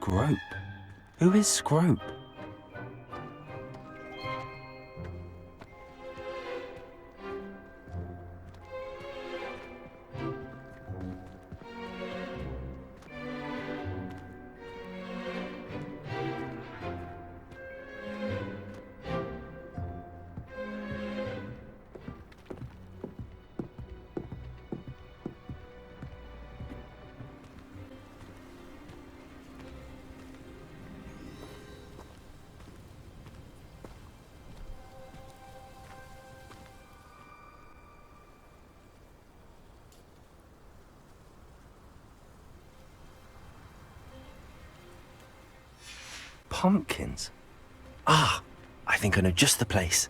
Scrope? Who is Scrope? Pumpkins? Ah, I think I know just the place.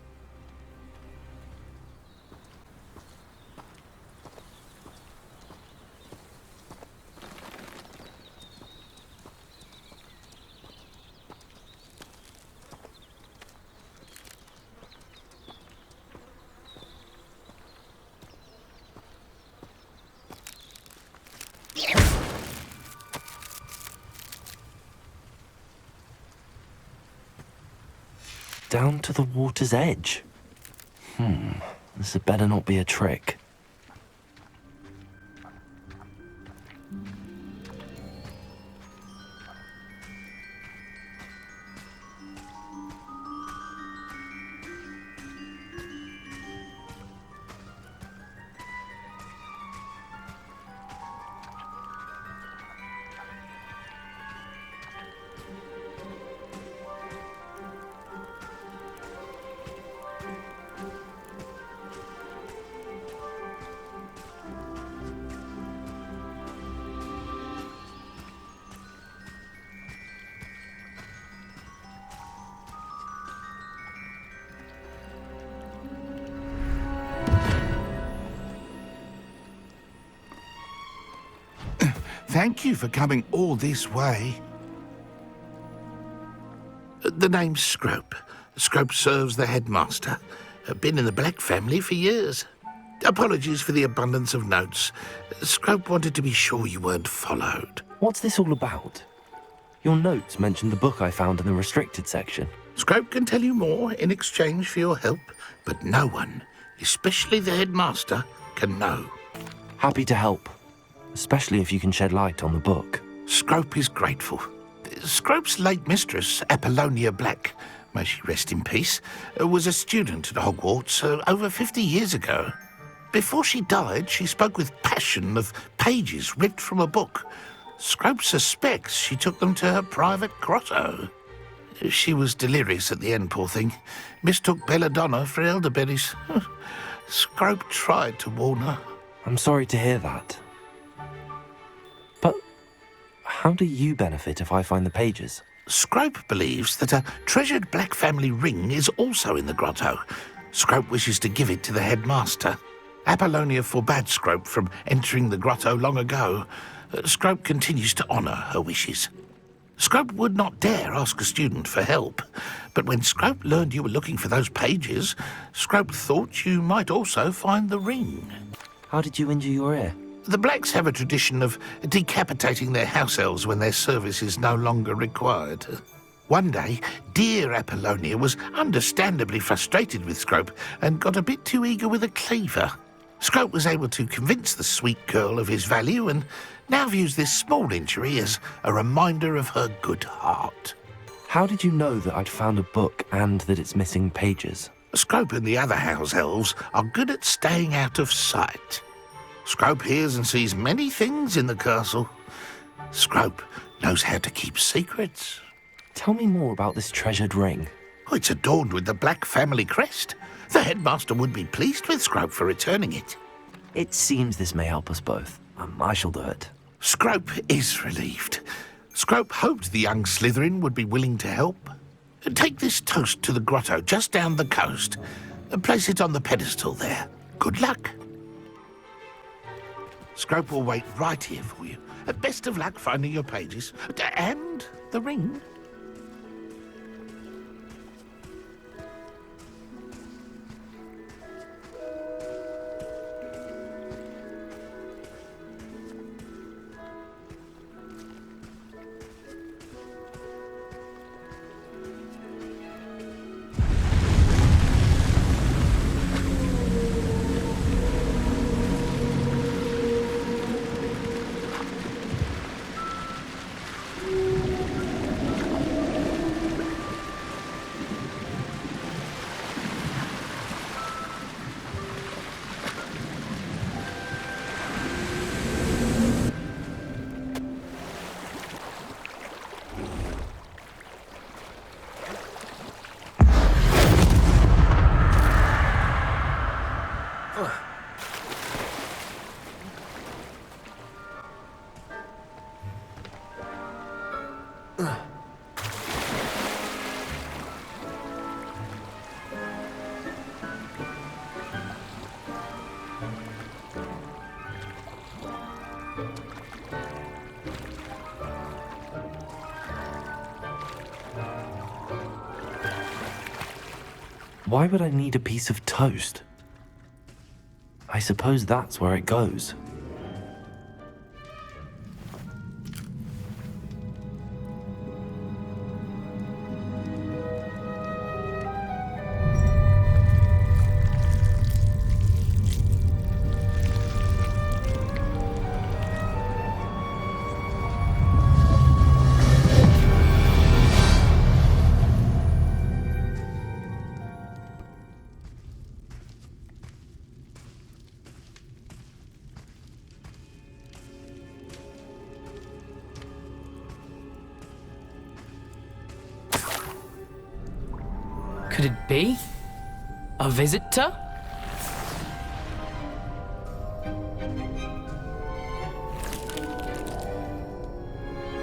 Down to the water's edge. This had better not be a trick. Thank you for coming all this way. The name's Scrope. Scrope serves the headmaster. Been in the Black family for years. Apologies for the abundance of notes. Scrope wanted to be sure you weren't followed. What's this all about? Your notes mentioned the book I found in the restricted section. Scrope can tell you more in exchange for your help, but no one, especially the headmaster, can know. Happy to help, especially if you can shed light on the book. Scrope is grateful. Scrope's late mistress, Apollonia Black, may she rest in peace, was a student at Hogwarts over 50 years ago. Before she died, she spoke with passion of pages ripped from a book. Scrope suspects she took them to her private grotto. She was delirious at the end, poor thing. Mistook belladonna for elderberries. Scrope tried to warn her. I'm sorry to hear that. But how do you benefit if I find the pages? Scrope believes that a treasured Black family ring is also in the grotto. Scrope wishes to give it to the headmaster. Apollonia forbade Scrope from entering the grotto long ago. Scrope continues to honour her wishes. Scrope would not dare ask a student for help, but when Scrope learned you were looking for those pages, Scrope thought you might also find the ring. How did you injure your ear? The Blacks have a tradition of decapitating their house elves when their service is no longer required. One day, dear Apollonia was understandably frustrated with Scrope and got a bit too eager with a cleaver. Scrope was able to convince the sweet girl of his value and now views this small injury as a reminder of her good heart. How did you know that I'd found a book and that it's missing pages? Scrope and the other house elves are good at staying out of sight. Scrope hears and sees many things in the castle. Scrope knows how to keep secrets. Tell me more about this treasured ring. Oh, it's adorned with the Black family crest. The headmaster would be pleased with Scrope for returning it. It seems this may help us both. I shall do it. Scrope is relieved. Scrope hoped the young Slytherin would be willing to help. Take this toast to the grotto just down the coast and place it on the pedestal there. Good luck. Scrope will wait right here for you. Best of luck finding your pages and the ring. Why would I need a piece of toast? I suppose that's where it goes. Could it be? A visitor?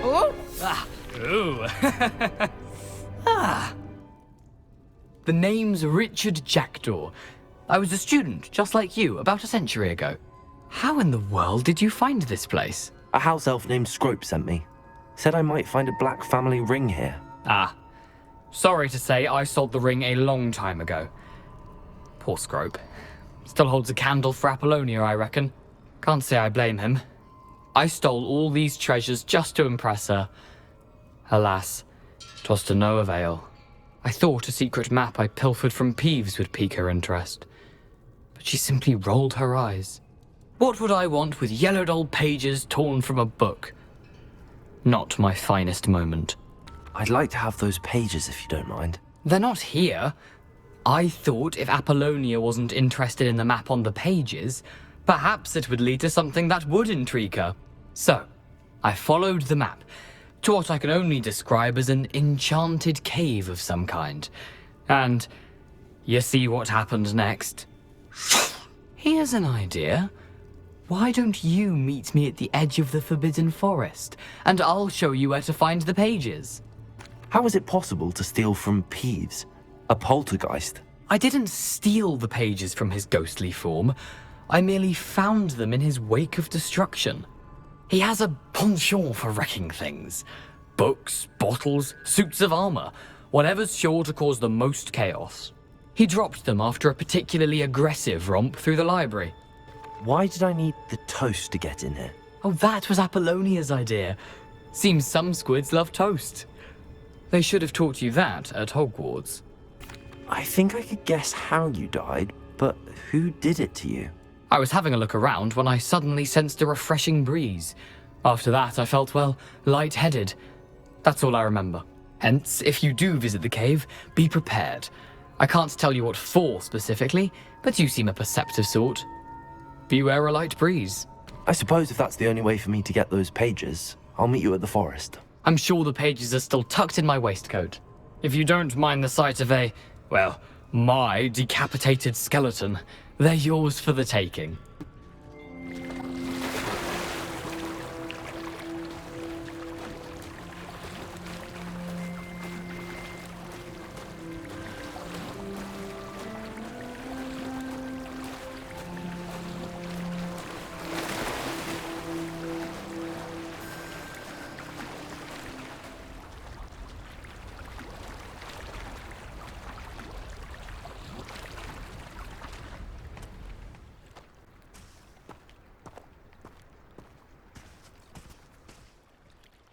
Oh! Ah! Ooh! Ah! The name's Richard Jackdaw. I was a student, just like you, about a century ago. How in the world did you find this place? A house elf named Scrope sent me. Said I might find a black family ring here. Ah. Sorry to say, I sold the ring a long time ago. Poor Scrope. Still holds a candle for Apollonia, I reckon. Can't say I blame him. I stole all these treasures just to impress her. Alas, 'twas to no avail. I thought a secret map I pilfered from Peeves would pique her interest. But she simply rolled her eyes. What would I want with yellowed old pages torn from a book? Not my finest moment. I'd like to have those pages if you don't mind. They're not here. I thought if Apollonia wasn't interested in the map on the pages, perhaps it would lead to something that would intrigue her. So, I followed the map to what I can only describe as an enchanted cave of some kind. And you see what happened next? Here's an idea. Why don't you meet me at the edge of the Forbidden Forest, and I'll show you where to find the pages? How is it possible to steal from Peeves? A poltergeist? I didn't steal the pages from his ghostly form. I merely found them in his wake of destruction. He has a penchant for wrecking things. Books, bottles, suits of armor, whatever's sure to cause the most chaos. He dropped them after a particularly aggressive romp through the library. Why did I need the toast to get in here? Oh, that was Apollonia's idea. Seems some squids love toast. They should have taught you that at Hogwarts. I think I could guess how you died, but who did it to you? I was having a look around when I suddenly sensed a refreshing breeze. After that, I felt, well, lightheaded. That's all I remember. Hence, if you do visit the cave, be prepared. I can't tell you what for specifically, but you seem a perceptive sort. Beware a light breeze. I suppose if that's the only way for me to get those pages, I'll meet you at the forest. I'm sure the pages are still tucked in my waistcoat. If you don't mind the sight of my decapitated skeleton, they're yours for the taking.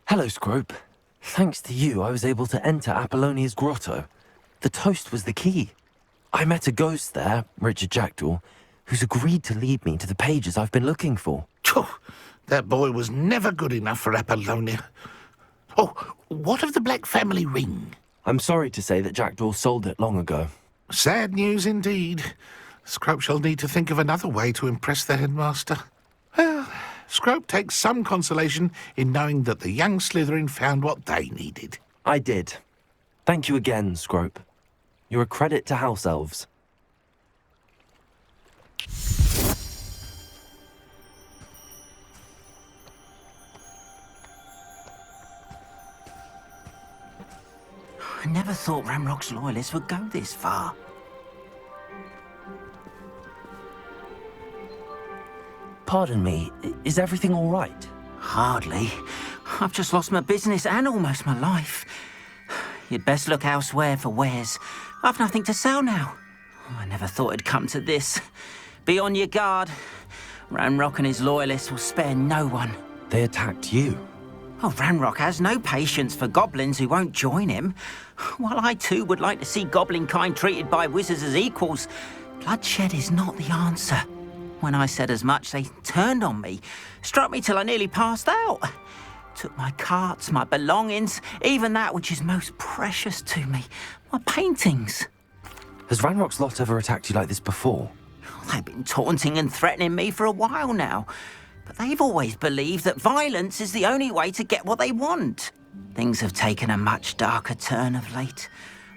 Hello, Scrope. Thanks to you, I was able to enter Apollonia's grotto. The toast was the key. I met a ghost there, Richard Jackdaw, who's agreed to lead me to the pages I've been looking for. Phew, that boy was never good enough for Apollonia. Oh, what of the Black family ring? I'm sorry to say that Jackdaw sold it long ago. Sad news indeed. Scrope shall need to think of another way to impress the headmaster. Well, Scrope takes some consolation in knowing that the young Slytherin found what they needed. I did. Thank you again, Scrope. You're a credit to house elves. I never thought Ramrock's loyalists would go this far. Pardon me, is everything all right? Hardly. I've just lost my business and almost my life. You'd best look elsewhere for wares. I've nothing to sell now. I never thought it'd come to this. Be on your guard. Ranrock and his loyalists will spare no one. They attacked you. Oh, Ranrock has no patience for goblins who won't join him. While I too would like to see goblin kind treated by wizards as equals, bloodshed is not the answer. When I said as much, they turned on me, struck me till I nearly passed out. Took my carts, my belongings, even that which is most precious to me, my paintings. Has Ranrock's lot ever attacked you like this before? They've been taunting and threatening me for a while now, but they've always believed that violence is the only way to get what they want. Things have taken a much darker turn of late.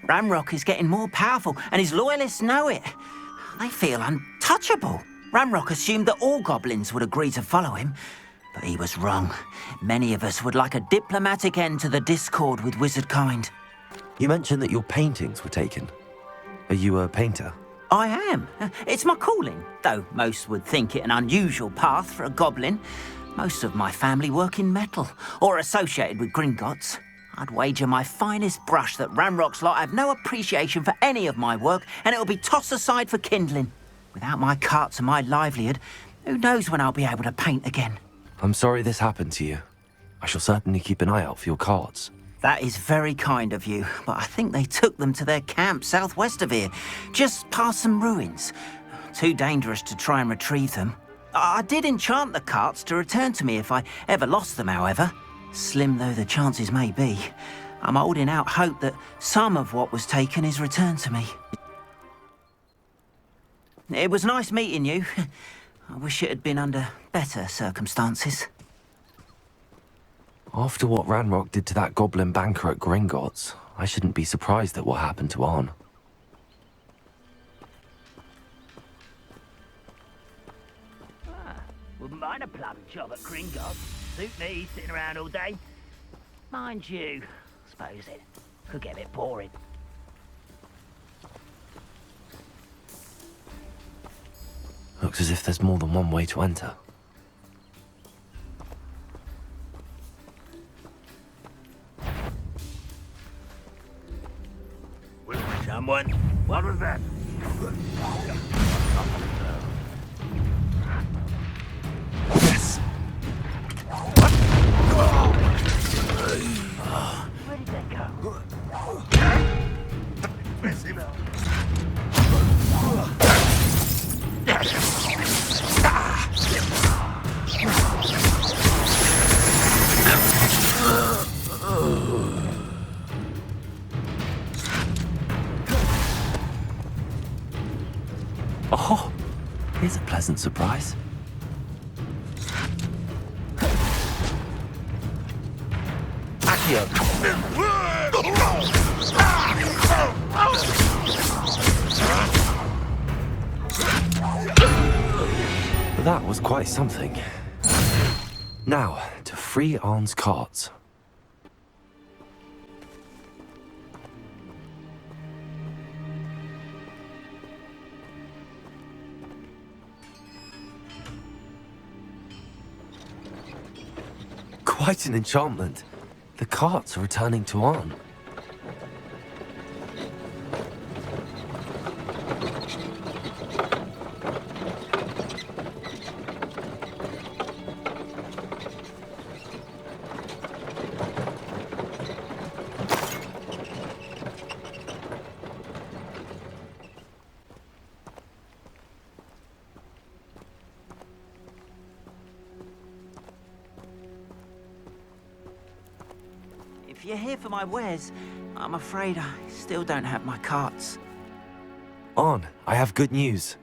Ranrock is getting more powerful, and his loyalists know it. They feel untouchable. Ranrock assumed that all goblins would agree to follow him, but he was wrong. Many of us would like a diplomatic end to the discord with wizard kind. You mentioned that your paintings were taken. Are you a painter? I am. It's my calling, though most would think it an unusual path for a goblin. Most of my family work in metal, or associated with Gringotts. I'd wager my finest brush that Ranrock's lot have no appreciation for any of my work, and it'll be tossed aside for kindling. Without my carts and my livelihood, who knows when I'll be able to paint again. I'm sorry this happened to you. I shall certainly keep an eye out for your carts. That is very kind of you, but I think they took them to their camp southwest of here, just past some ruins. Too dangerous to try and retrieve them. I did enchant the carts to return to me if I ever lost them, however. Slim though the chances may be, I'm holding out hope that some of what was taken is returned to me. It was nice meeting you. I wish it had been under better circumstances. After what Ranrock did to that goblin banker at Gringotts, I shouldn't be surprised at what happened to Arn. Wouldn't mind a plum job at Gringotts. Suit me, sitting around all day. Mind you, suppose it could get a bit boring. Looks as if there's more than one way to enter. Someone? What was that? Yes! Where did they go? Mess him up. Oh, here's a pleasant surprise. That was quite something. Now, to free Arn's carts. Quite an enchantment. The carts are returning to Arn. If you're here for my wares, I'm afraid I still don't have my carts. Arn, I have good news.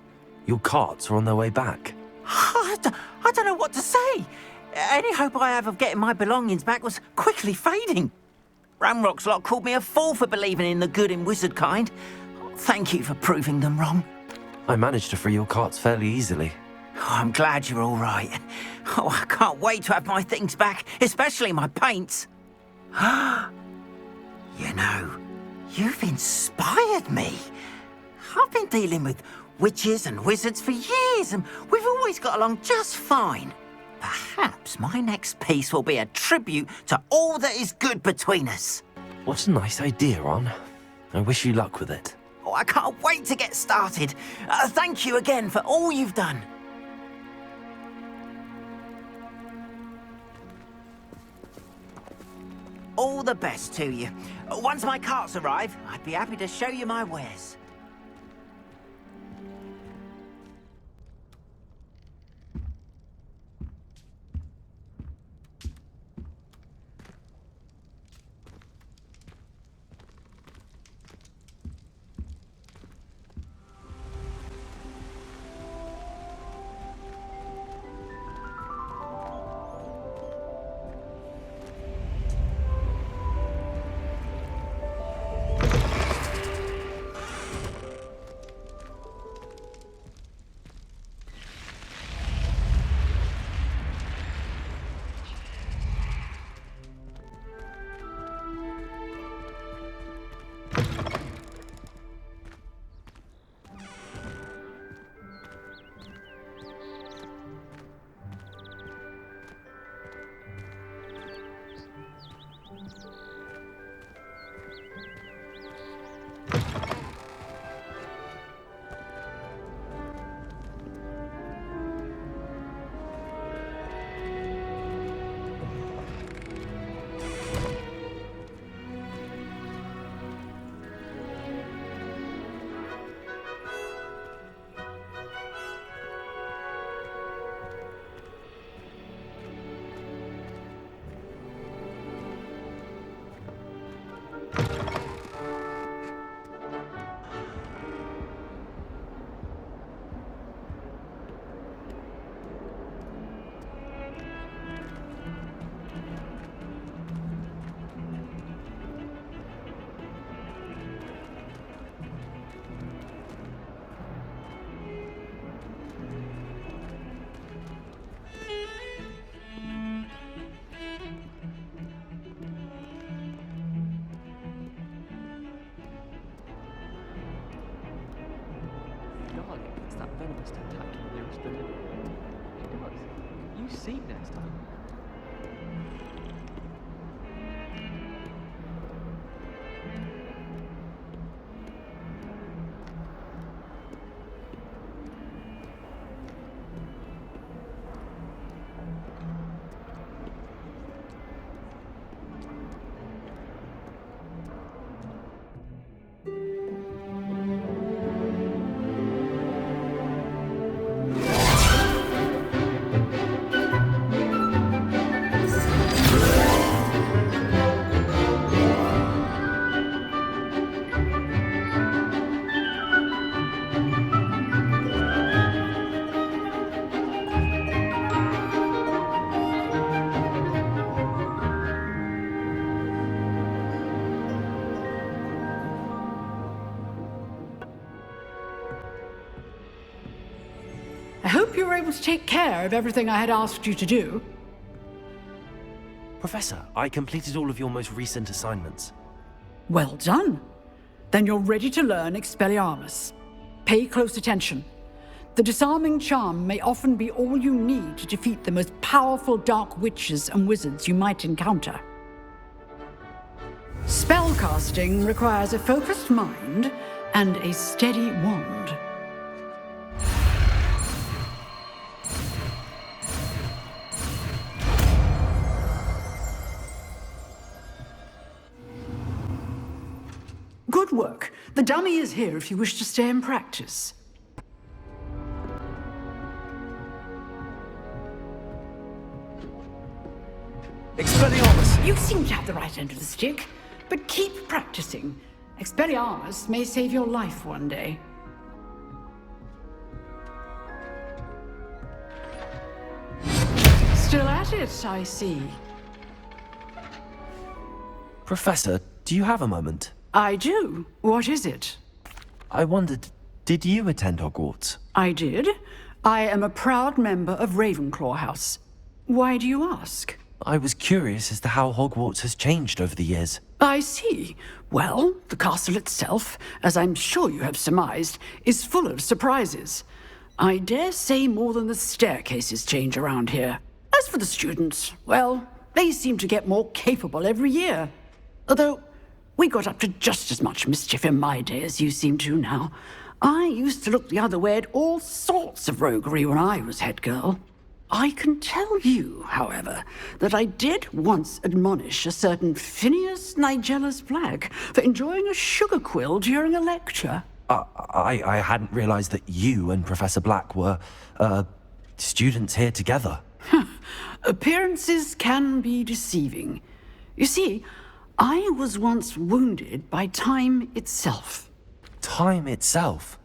Your carts are on their way back. I don't know what to say. Any hope I have of getting my belongings back was quickly fading. Ramrock's lot called me a fool for believing in the good in wizard kind. Thank you for proving them wrong. I managed to free your carts fairly easily. Oh, I'm glad you're all right. Oh, I can't wait to have my things back, especially my paints. You know, You've inspired me. I've been dealing with witches and wizards for years, and we've always got along just fine. Perhaps my next piece will be a tribute to all that is good between us. What a nice idea, Ron. I wish you luck with it. Oh, I can't wait to get started. Thank you again for all you've done. All the best to you. Once my carts arrive, I'd be happy to show you my wares. It's that venomous tentacular nearest the liver. It does. You see next time. I hope you were able to take care of everything I had asked you to do. Professor, I completed all of your most recent assignments. Well done. Then you're ready to learn Expelliarmus. Pay close attention. The disarming charm may often be all you need to defeat the most powerful dark witches and wizards you might encounter. Spellcasting requires a focused mind and a steady wand. Good work. The dummy is here if you wish to stay and practice. Expelliarmus! You seem to have the right end of the stick, but keep practicing. Expelliarmus may save your life one day. Still at it, I see. Professor, do you have a moment? I do. What is it? I wondered, did you attend Hogwarts? I did. I am a proud member of Ravenclaw House. Why do you ask? I was curious as to how Hogwarts has changed over the years. I see. Well, the castle itself, as I'm sure you have surmised, is full of surprises. I dare say more than the staircases change around here. As for the students, well, they seem to get more capable every year. Although, we got up to just as much mischief in my day as you seem to now. I used to look the other way at all sorts of roguery when I was head girl. I can tell you, however, that I did once admonish a certain Phineas Nigellus Black for enjoying a sugar quill during a lecture. I hadn't realized that you and Professor Black were, students here together. Appearances can be deceiving. You see, I was once wounded by time itself. Time itself?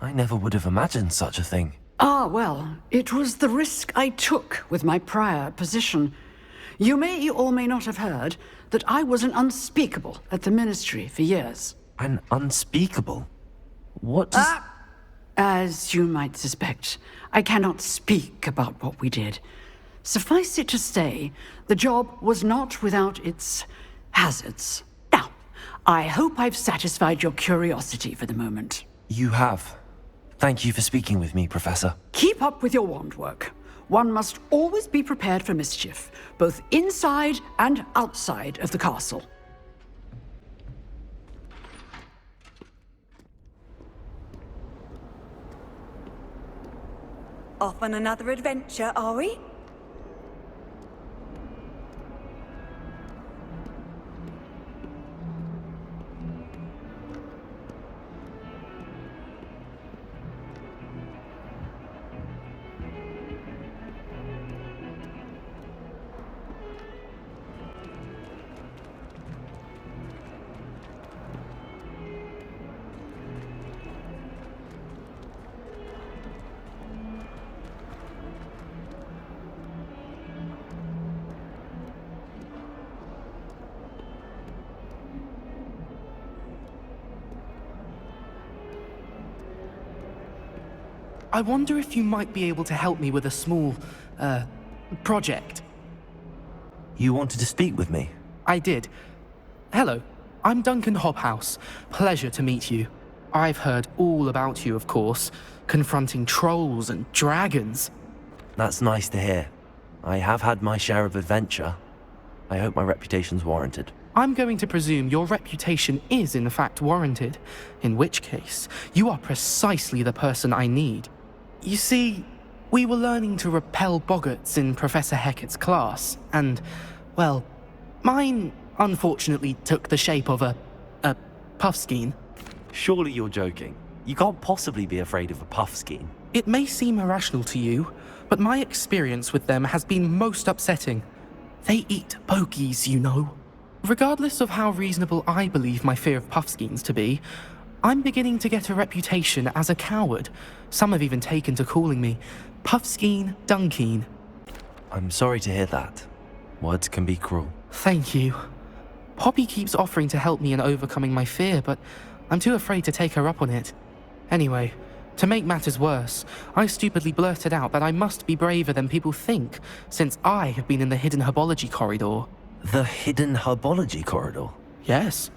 I never would have imagined such a thing. Ah, well, it was the risk I took with my prior position. You may or may not have heard that I was an unspeakable at the Ministry for years. An unspeakable? What does... As you might suspect, I cannot speak about what we did. Suffice it to say, the job was not without its hazards. Now, I hope I've satisfied your curiosity for the moment. You have. Thank you for speaking with me, Professor. Keep up with your wand work. One must always be prepared for mischief, both inside and outside of the castle. Off on another adventure, are we? I wonder if you might be able to help me with a small, project. You wanted to speak with me? I did. Hello, I'm Duncan Hobhouse. Pleasure to meet you. I've heard all about you, of course, confronting trolls and dragons. That's nice to hear. I have had my share of adventure. I hope my reputation's warranted. I'm going to presume your reputation is in fact warranted, in which case, you are precisely the person I need. You see, we were learning to repel boggarts in Professor Hecat's class, and, well, mine unfortunately took the shape of a puffskein. Surely you're joking. You can't possibly be afraid of a puffskein. It may seem irrational to you, but my experience with them has been most upsetting. They eat bogies, you know. Regardless of how reasonable I believe my fear of puffskeins to be, I'm beginning to get a reputation as a coward. Some have even taken to calling me Puffskeen Dunkeen. I'm sorry to hear that. Words can be cruel. Thank you. Poppy keeps offering to help me in overcoming my fear, but I'm too afraid to take her up on it. Anyway, to make matters worse, I stupidly blurted out that I must be braver than people think, since I have been in the hidden herbology corridor. The hidden herbology corridor? Yes.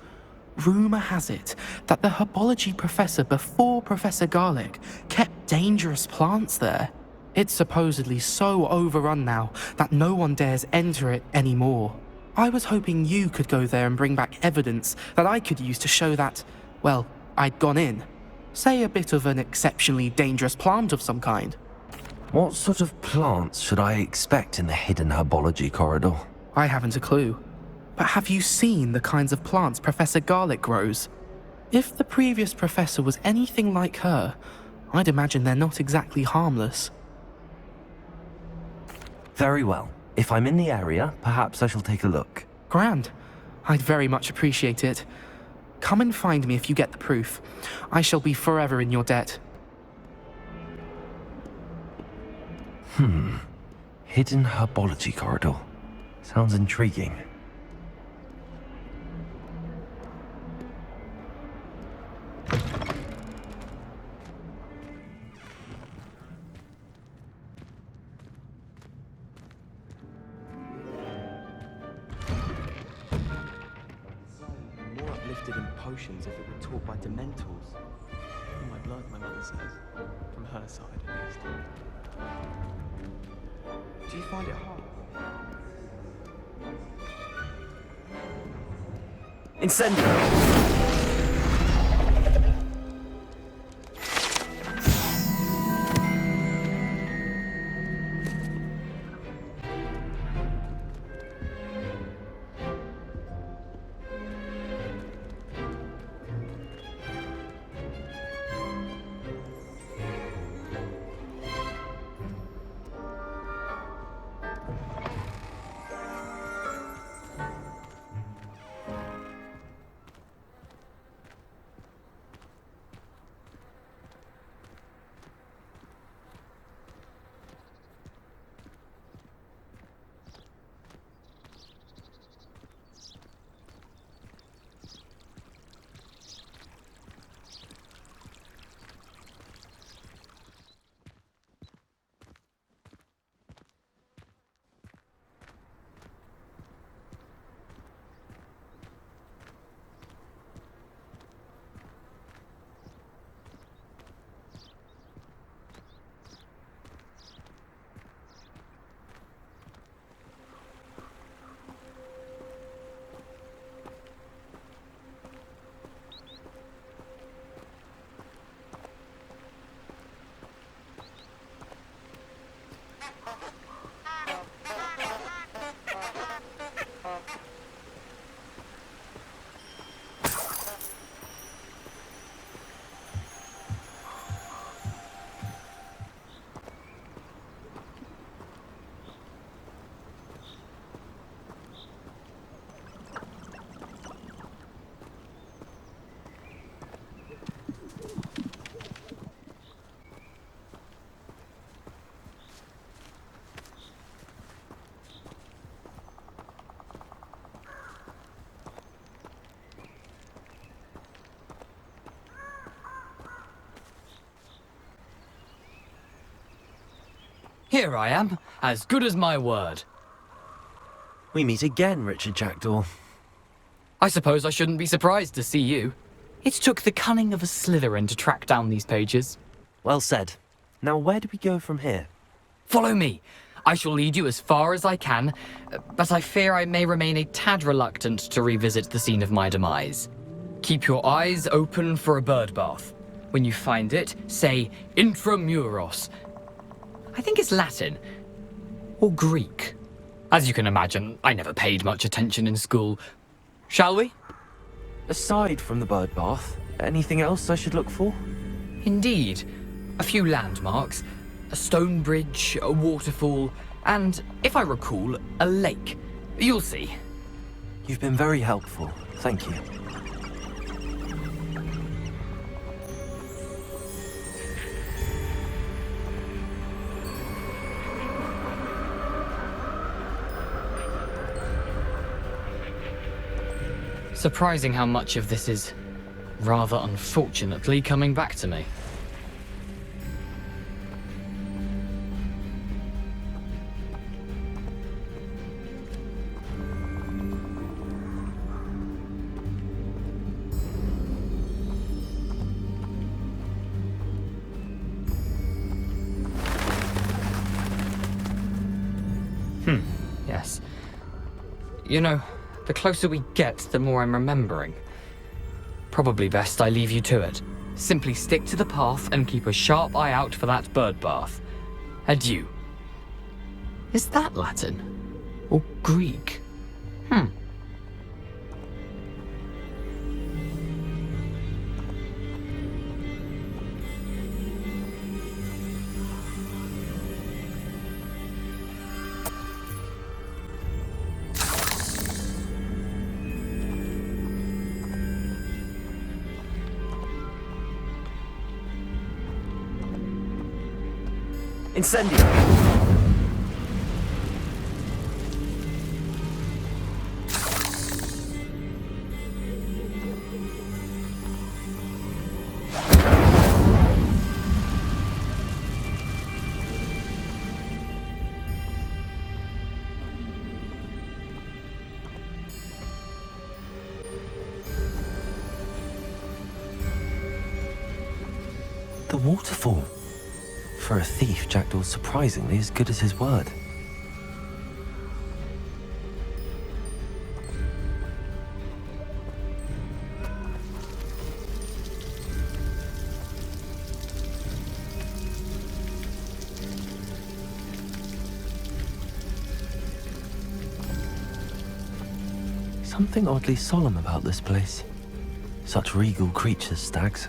Rumour has it that the herbology professor before Professor Garlic kept dangerous plants there. It's supposedly so overrun now that no one dares enter it anymore. I was hoping you could go there and bring back evidence that I could use to show that, well, I'd gone in. Say a bit of an exceptionally dangerous plant of some kind. What sort of plants should I expect in the hidden herbology corridor? I haven't a clue. But have you seen the kinds of plants Professor Garlic grows? If the previous professor was anything like her, I'd imagine they're not exactly harmless. Very well. If I'm in the area, perhaps I shall take a look. Grand. I'd very much appreciate it. Come and find me if you get the proof. I shall be forever in your debt. Hidden herbology corridor. Sounds intriguing. interested in potions if it were taught by Dementors. In my blood, my mother says. From her side, at least. Do you find it hard? Incendio! Here I am, as good as my word. We meet again, Richard Jackdaw. I suppose I shouldn't be surprised to see you. It took the cunning of a Slytherin to track down these pages. Well said. Now where do we go from here? Follow me. I shall lead you as far as I can, but I fear I may remain a tad reluctant to revisit the scene of my demise. Keep your eyes open for a bird bath. When you find it, say intramuros. I think it's Latin. Or Greek. As you can imagine, I never paid much attention in school. Shall we? Aside from the bird bath, anything else I should look for? Indeed. A few landmarks. A stone bridge, a waterfall, and, if I recall, a lake. You'll see. You've been very helpful. Thank you. Surprising how much of this is, rather unfortunately, coming back to me. Yes. You know, the closer we get, the more I'm remembering. Probably best I leave you to it. Simply stick to the path and keep a sharp eye out for that bird bath. Adieu. Is that Latin? Or Greek? Incendio! a waterfall. For a thief, Jackdaw's surprisingly as good as his word. Something oddly solemn about this place. Such regal creatures, stags.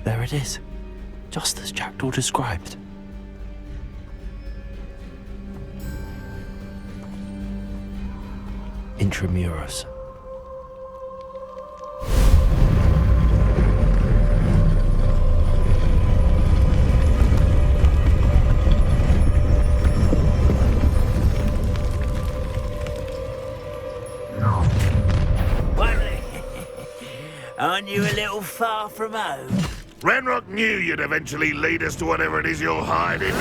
There it is, just as Jackdaw described. Intramuros. Aren't you a little far from home? Ranrock knew you'd eventually lead us to whatever it is you're hiding.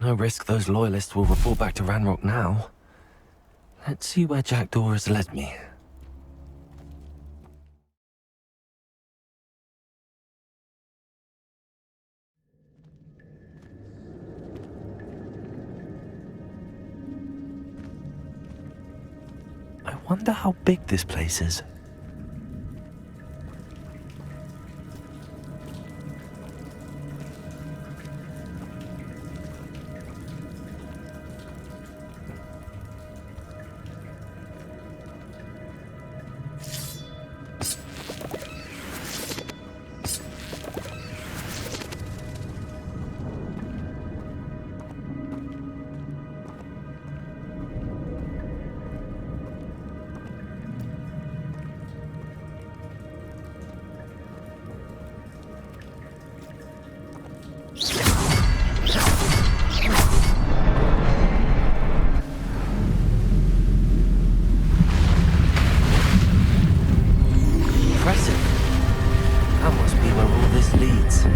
No risk those loyalists will report back to Ranrock now. Let's see where Jackdaw has led me. I wonder how big this place is. That must be where all this leads.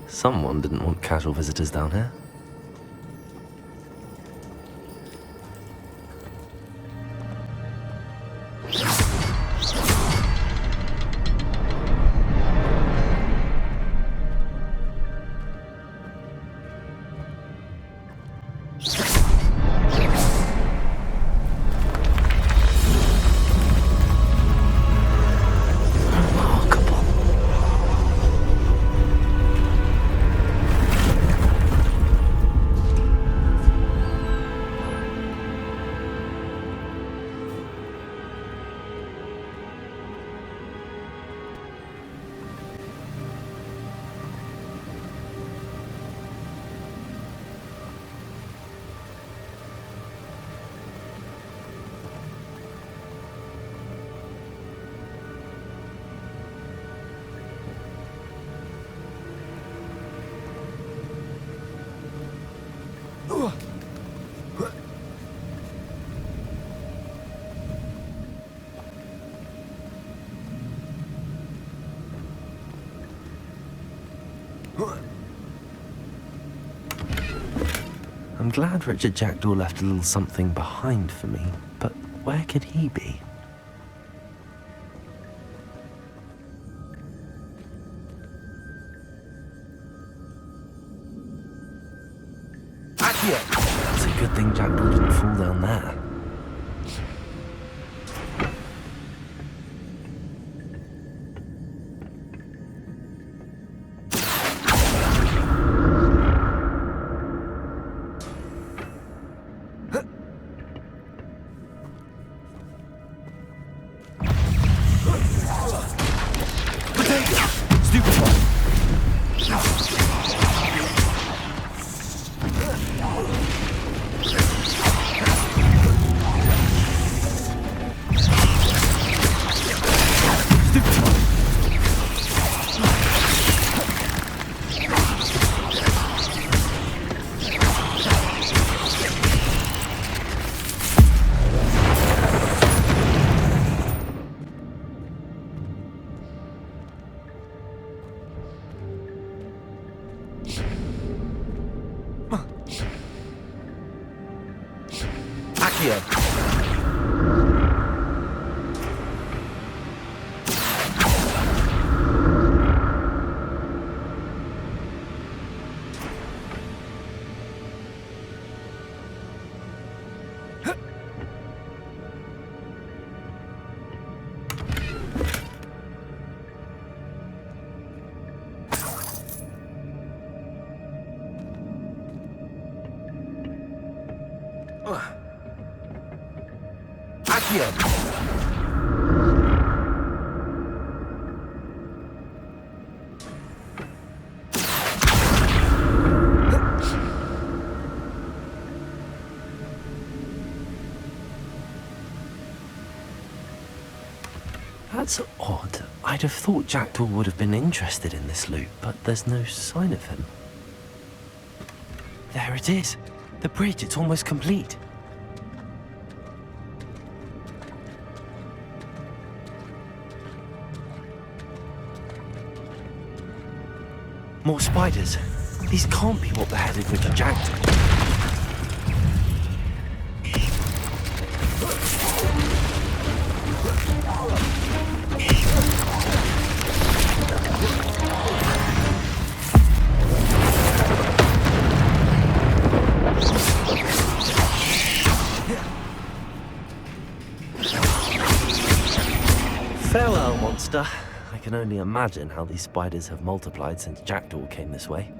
Someone didn't want casual visitors down here. I'm glad Richard Jackdaw left a little something behind for me, but where could he be? It's a good thing Jackdaw didn't fall down there. That's odd. I'd have thought Jackdaw would have been interested in this loot, but there's no sign of him. There it is. The bridge, it's almost complete. More spiders. These can't be what beheaded Richard Jackdaw. Farewell, monster. I can only imagine how these spiders have multiplied since Jackdaw came this way.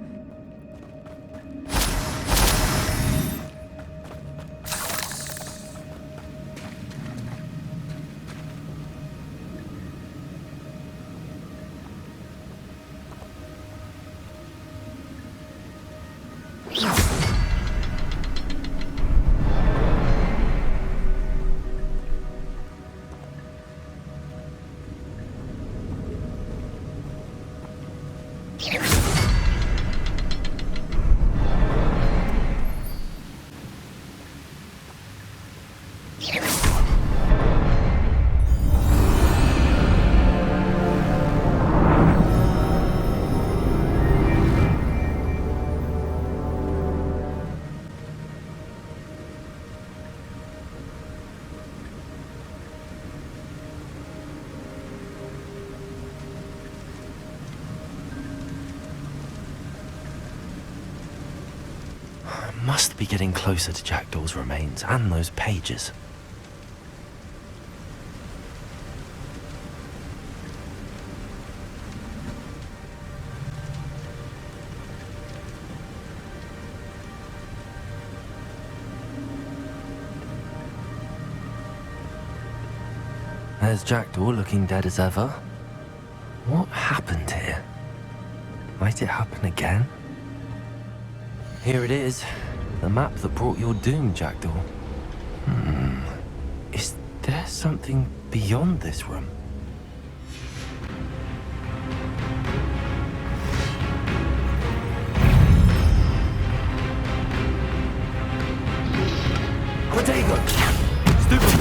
Must be getting closer to Jackdaw's remains and those pages. There's Jackdaw looking dead as ever. What happened here? Might it happen again? Here it is. The map that brought your doom, Jackdaw. Is there something beyond this room? Protego! Stupid!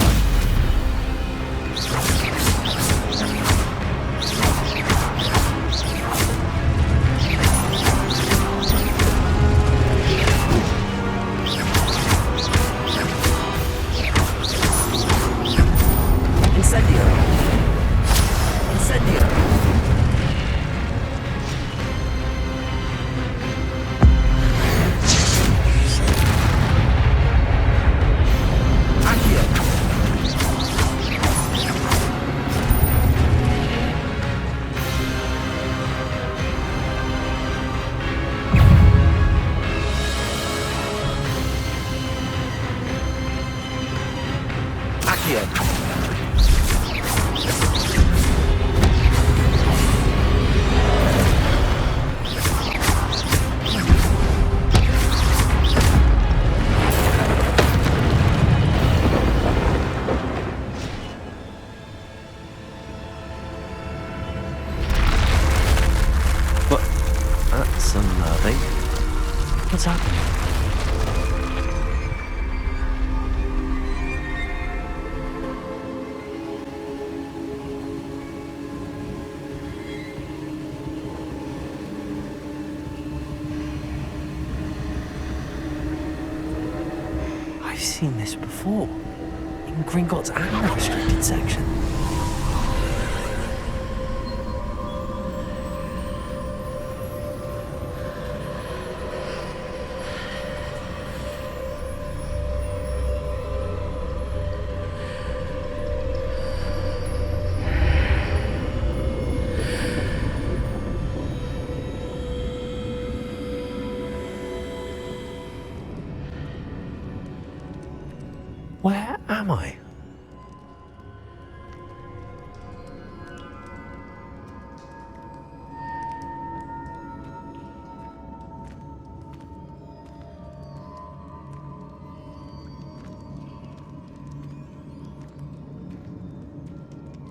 That's unnerving. What's happening? I seen this before. In Gringotts and the restricted section. Where am I?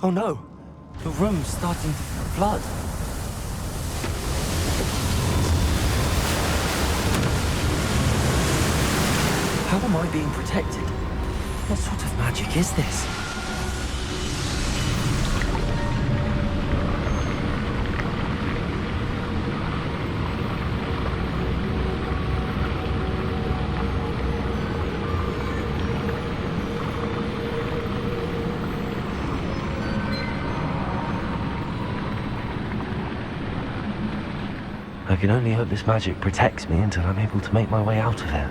Oh no! The room's starting to flood. How am I being protected? What sort of magic is this? I can only hope this magic protects me until I'm able to make my way out of here.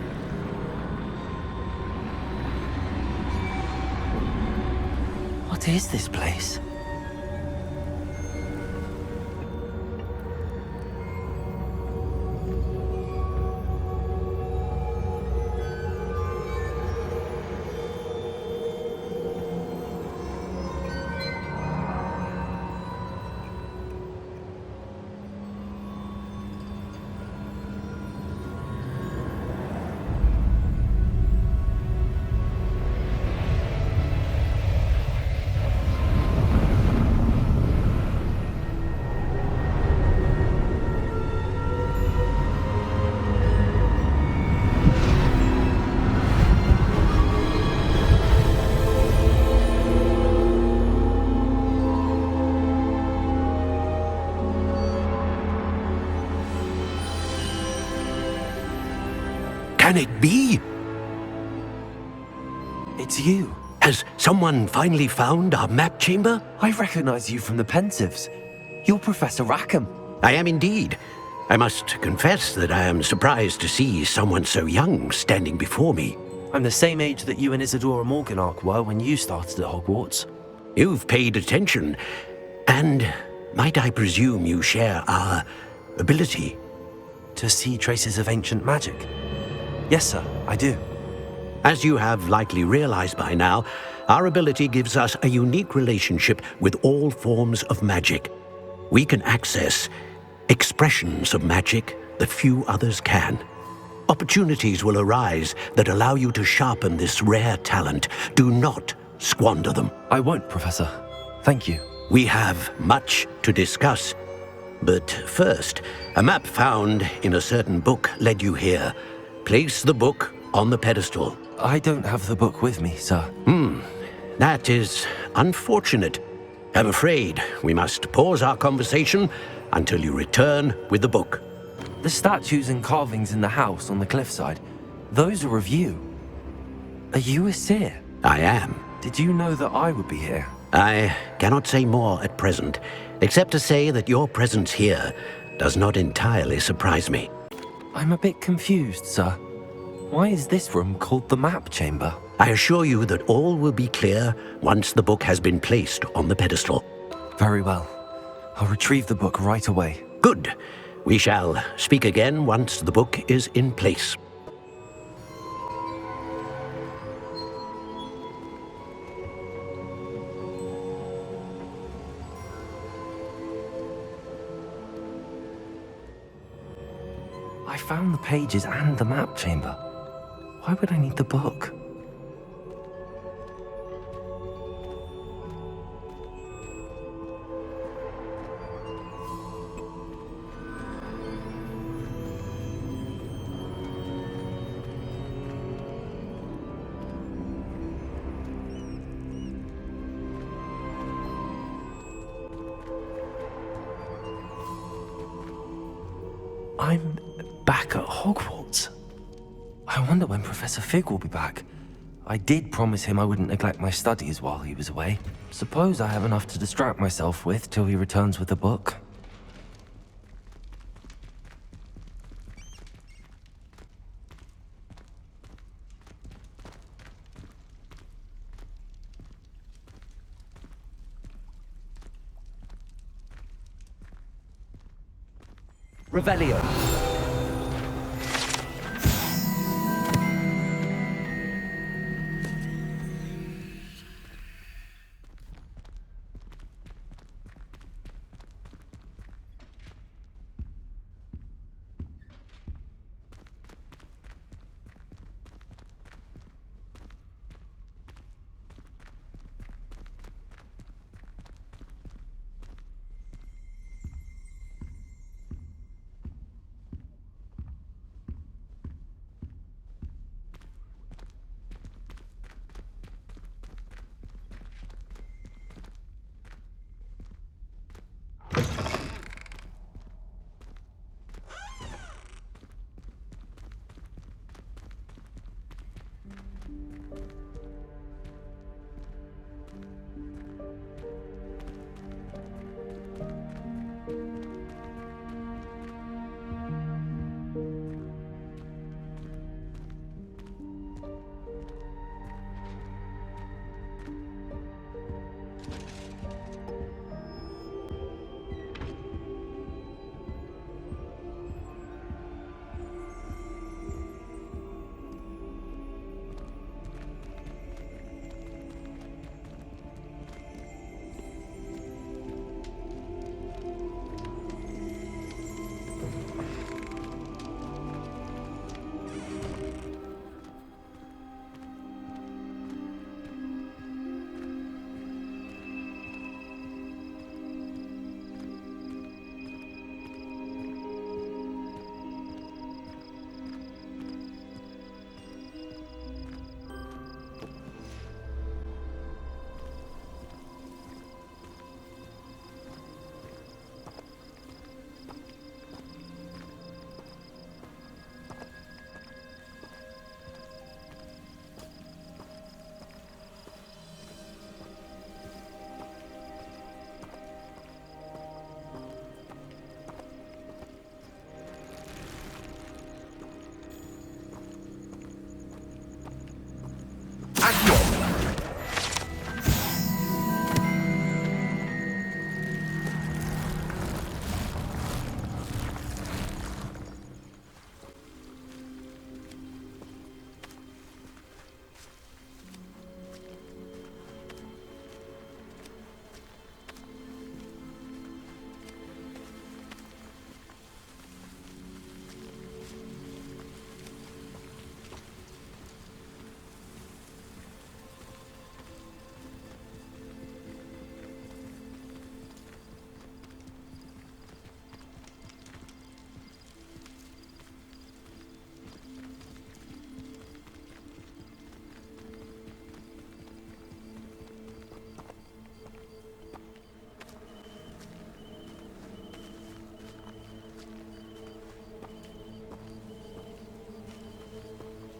What is this place? Can it be? It's you. Has someone finally found our map chamber? I recognize you from the Pensieves. You're Professor Rackham. I am indeed. I must confess that I am surprised to see someone so young standing before me. I'm the same age that you and Isadora Morganach were when you started at Hogwarts. You've paid attention, and might I presume you share our ability? To see traces of ancient magic? Yes, sir, I do. As you have likely realized by now, our ability gives us a unique relationship with all forms of magic. We can access expressions of magic that few others can. Opportunities will arise that allow you to sharpen this rare talent. Do not squander them. I won't, Professor. Thank you. We have much to discuss. But first, a map found in a certain book led you here. Place the book on the pedestal. I don't have the book with me, sir. That is unfortunate. I'm afraid we must pause our conversation until you return with the book. The statues and carvings in the house on the cliffside, those are of you. Are you a seer? I am. Did you know that I would be here? I cannot say more at present, except to say that your presence here does not entirely surprise me. I'm a bit confused, sir. Why is this room called the map chamber? I assure you that all will be clear once the book has been placed on the pedestal. Very well. I'll retrieve the book right away. Good. We shall speak again once the book is in place. I found the pages and the map chamber. Why would I need the book? I'm back at Hogwarts. I wonder when Professor Fig will be back. I did promise him I wouldn't neglect my studies while he was away. Suppose I have enough to distract myself with till he returns with a book. Revelio.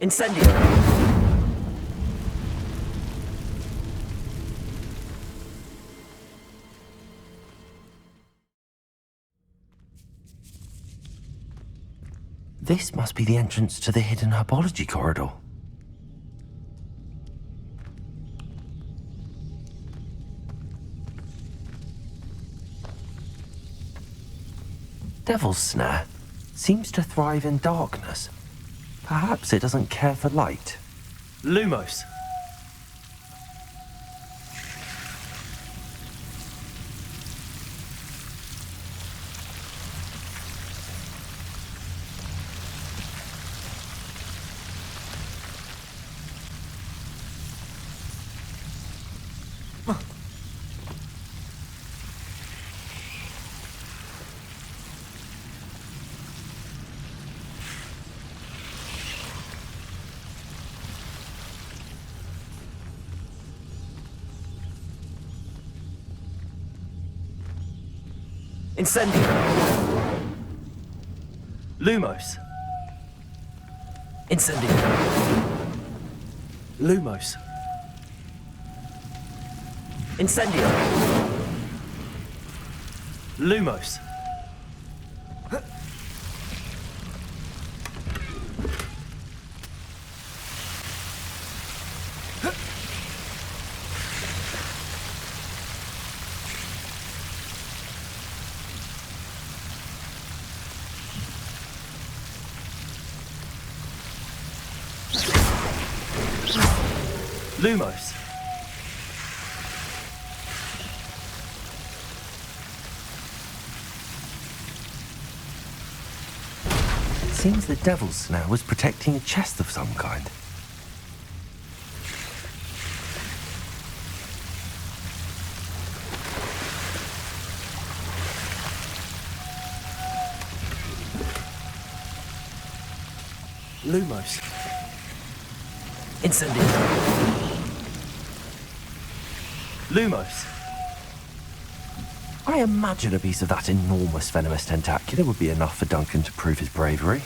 Incendio! This must be the entrance to the hidden herbology corridor. Devil's Snare seems to thrive in darkness. Perhaps it doesn't care for light. Lumos. Incendio. Lumos. Incendio. Lumos. Incendio. Lumos. Lumos. Seems the devil's snare was protecting a chest of some kind. Lumos. Incendio. Lumos. I imagine a piece of that enormous venomous tentacula would be enough for Duncan to prove his bravery.